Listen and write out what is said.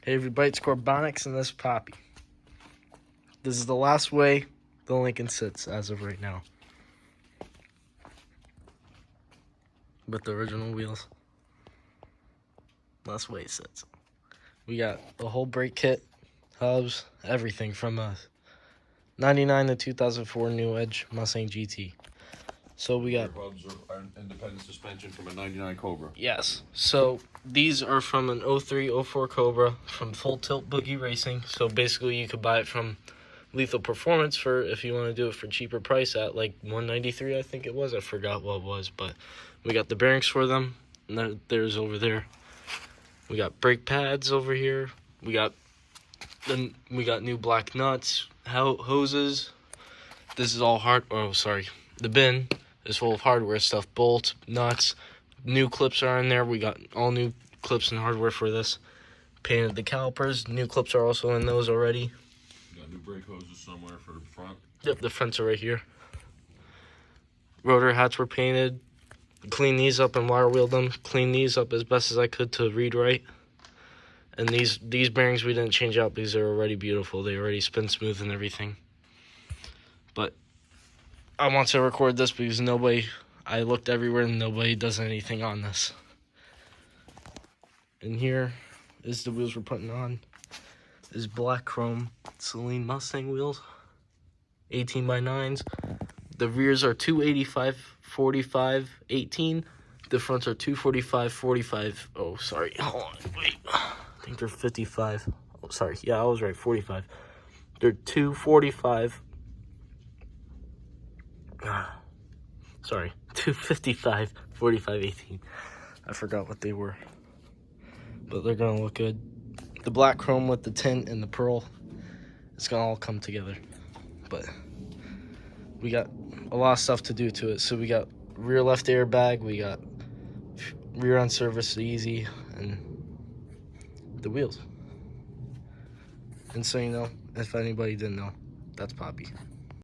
Hey everybody, it's Corbonics and this is Poppy. This is the last way the Lincoln sits as of right now. With the original wheels. Last way it sits. We got the whole brake kit, hubs, everything from a 99 to 2004 New Edge Mustang GT. So we got hubs are independent suspension from a 99 Cobra. Yes. So these are from an 03-04 Cobra from Full Tilt Boogie Racing. So basically you could buy it from Lethal Performance for if you want to do it for cheaper price at like $193, I think it was. I forgot what it was, but we got the bearings for them. And there's over there. We got brake pads over here. We got new black nuts, hoses. This is all the bin is full of hardware stuff, bolts, nuts, new clips are in there. We got all new clips and hardware for this. Painted the calipers, new clips are also in those already. Got new brake hoses somewhere for the front. Yep, the fronts are right here. Rotor hats were painted. Cleaned these up and wire wheeled them. Cleaned these up as best as I could to read right. And these bearings we didn't change out because they're already beautiful. They already spin smooth and everything. But I want to record this because I looked everywhere and nobody does anything on this. And here is the wheels we're putting on. This is black chrome Celine Mustang wheels, 18x9s. The rears are 285, 45, 18. The fronts are 245, 45. Oh, sorry. Hold on. Wait. I think they're 55. Oh, sorry. Yeah, I was right. 45. They're 245. Sorry, 255, 45, 18. I forgot what they were. But they're going to look good. The black chrome with the tint and the pearl, it's going to all come together. But we got a lot of stuff to do to it. So we got rear left airbag, we got rear end service easy, and the wheels. And so, if anybody didn't know, that's Poppy.